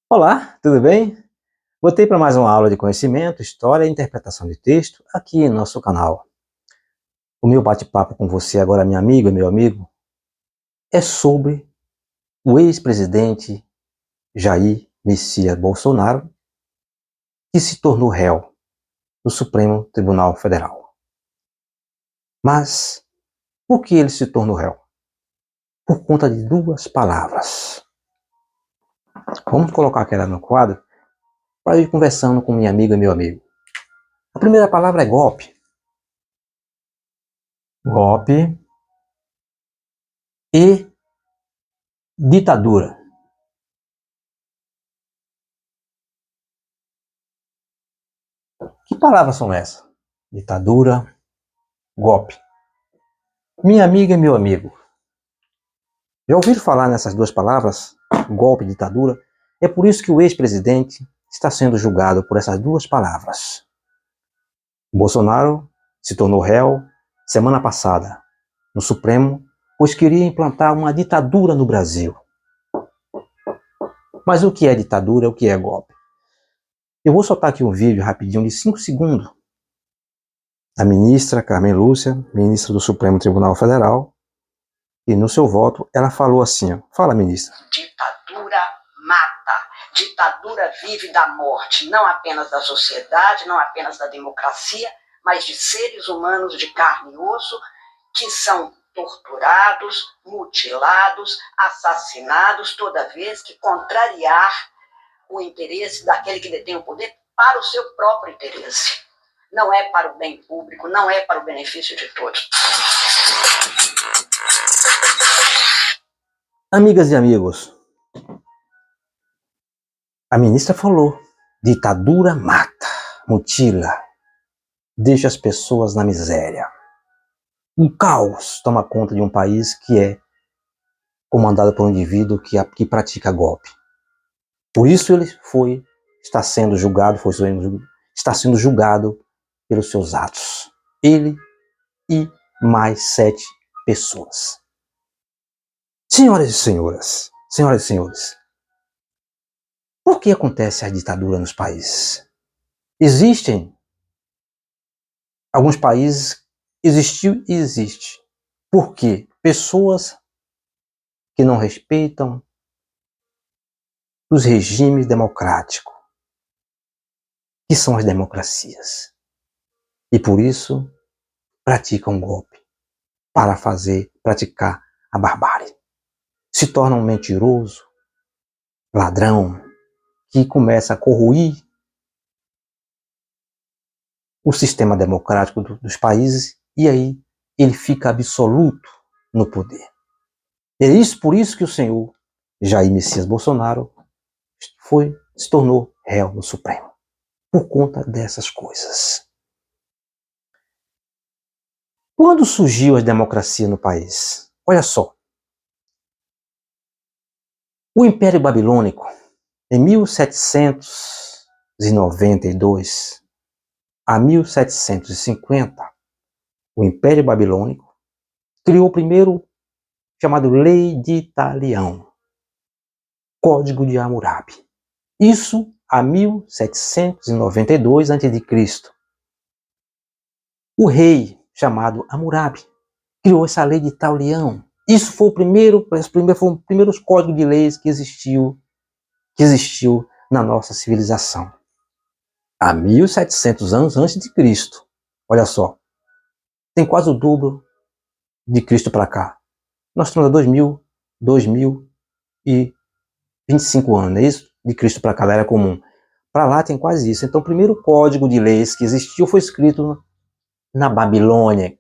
Olá, tudo bem? Voltei para mais uma aula de conhecimento, história e interpretação de texto aqui em nosso canal. O meu bate-papo com você agora, minha amiga e meu amigo, é sobre o ex-presidente Jair Messias Bolsonaro, que se tornou réu no Supremo Tribunal Federal. Mas por que ele se tornou réu? Por conta de duas palavras. Vamos colocar aquela no quadro para ir conversando com minha amiga e meu amigo. A primeira palavra é golpe. Golpe e ditadura. Que palavras são essas? Ditadura, golpe. Minha amiga e meu amigo, já ouviram falar nessas duas palavras? Golpe e ditadura? É por isso que o ex-presidente está sendo julgado por essas duas palavras. Bolsonaro se tornou réu semana passada no Supremo, pois queria implantar uma ditadura no Brasil. Mas o que é ditadura? O que é golpe? Eu vou soltar aqui um vídeo rapidinho de 5 segundos da ministra Carmen Lúcia, ministra do Supremo Tribunal Federal, e no seu voto ela falou assim, ó, fala, ministra. Ditadura mata, ditadura vive da morte, não apenas da sociedade, não apenas da democracia, mas de seres humanos de carne e osso que são torturados, mutilados, assassinados toda vez que contrariar o interesse daquele que detém o poder para o seu próprio interesse. Não é para o bem público, não é para o benefício de todos. Amigas e amigos, a ministra falou, ditadura mata, mutila, deixa as pessoas na miséria. Um caos toma conta de um país que é comandado por um indivíduo que pratica golpe. Por isso ele está sendo julgado pelos seus atos. Ele e mais 7 pessoas. Senhoras e senhores, por que acontece a ditadura nos países? Existem alguns países, existiu e existe. Por quê? Pessoas que não respeitam os regimes democráticos, que são as democracias. E por isso praticam golpe para praticar a barbárie. Se torna um mentiroso, ladrão, que começa a corroer o sistema democrático dos países e aí ele fica absoluto no poder. É por isso que o senhor Jair Messias Bolsonaro se tornou réu no Supremo. Por conta dessas coisas. Quando surgiu a democracia no país? Olha só. O Império Babilônico, em 1792 a 1750, o Império Babilônico criou o primeiro chamado Lei de Italião, Código de Hammurabi. Isso a 1792 a.C. O rei chamado Hammurabi criou essa Lei de Italião. Isso foi foram os primeiros códigos de leis que existiu na nossa civilização. Há 1700 anos antes de Cristo. Olha só, tem quase o dobro de Cristo para cá. Nós estamos a 2025 anos, não é isso? De Cristo para cá era comum. Para lá tem quase isso. Então o primeiro código de leis que existiu foi escrito na Babilônia,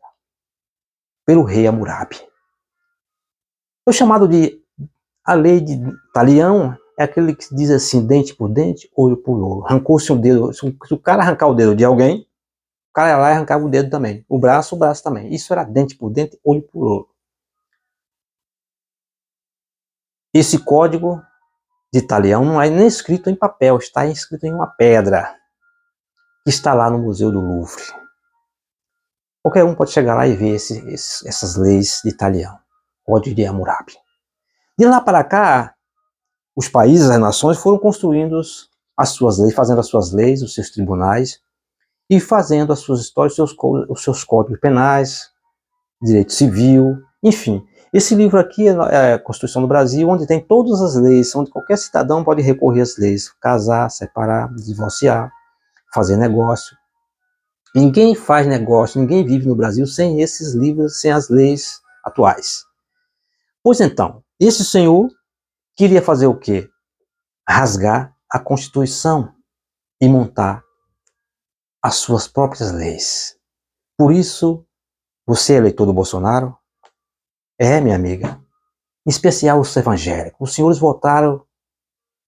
pelo rei Hammurabi. O chamado de a lei de Italião é aquele que diz assim, dente por dente, olho por olho. Arrancou-se um dedo, se o cara arrancar o dedo de alguém, o cara ia lá e arrancava o dedo também. O braço também. Isso era dente por dente, olho por olho. Esse código de Italião não é nem escrito em papel, está escrito em uma pedra, que está lá no Museu do Louvre. Qualquer um pode chegar lá e ver essas leis de Italião, Código de Hammurabi. De lá para cá, os países, as nações foram construindo as suas leis, fazendo as suas leis, os seus tribunais, e fazendo as suas histórias, os seus códigos penais, direito civil, enfim. Esse livro aqui é a Constituição do Brasil, onde tem todas as leis, onde qualquer cidadão pode recorrer às leis, casar, separar, divorciar, fazer negócio. Ninguém faz negócio, ninguém vive no Brasil sem esses livros, sem as leis atuais. Pois então, esse senhor queria fazer o quê? Rasgar a Constituição e montar as suas próprias leis. Por isso, você é eleitor do Bolsonaro? É, minha amiga. Em especial os evangélicos. Os senhores votaram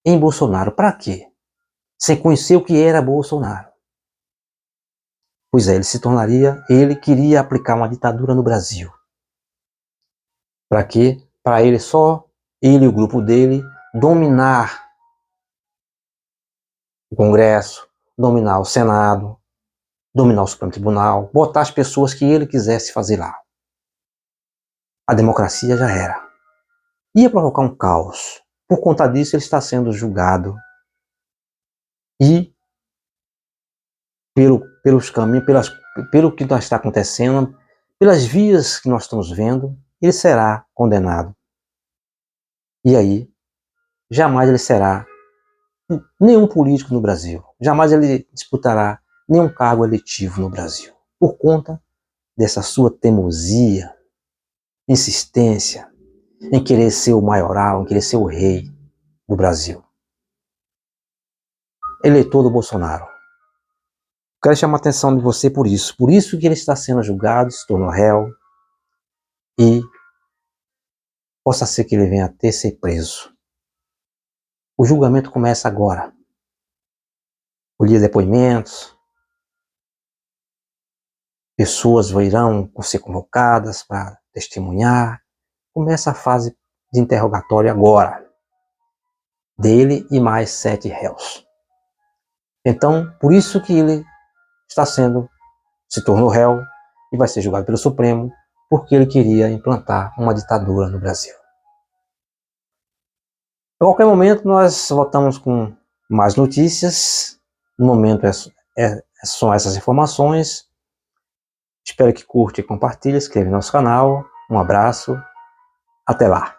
em Bolsonaro. Para quê? Sem conhecer o que era Bolsonaro. Pois é, ele queria aplicar uma ditadura no Brasil. Para quê? Para ele só, ele e o grupo dele, dominar o Congresso, dominar o Senado, dominar o Supremo Tribunal, botar as pessoas que ele quisesse fazer lá. A democracia já era. Ia provocar um caos. Por conta disso, ele está sendo julgado. E, pelos caminhos, pelo que está acontecendo, pelas vias que nós estamos vendo, ele será condenado. E aí, jamais ele será nenhum político no Brasil. Jamais ele disputará nenhum cargo eletivo no Brasil. Por conta dessa sua teimosia, insistência em querer ser o maioral, em querer ser o rei do Brasil. Eleitor do Bolsonaro. Quero chamar a atenção de você por isso que ele está sendo julgado, se tornou réu, e possa ser que ele venha a ter ser preso. O julgamento começa agora. Colher depoimentos, pessoas irão ser convocadas para testemunhar. Começa a fase de interrogatório agora, dele e mais 7 réus. Então, por isso que ele se tornou réu e vai ser julgado pelo Supremo, porque ele queria implantar uma ditadura no Brasil. A qualquer momento nós voltamos com mais notícias. No momento são essas informações. Espero que curte e compartilhe, inscreva no nosso canal. Um abraço, até lá.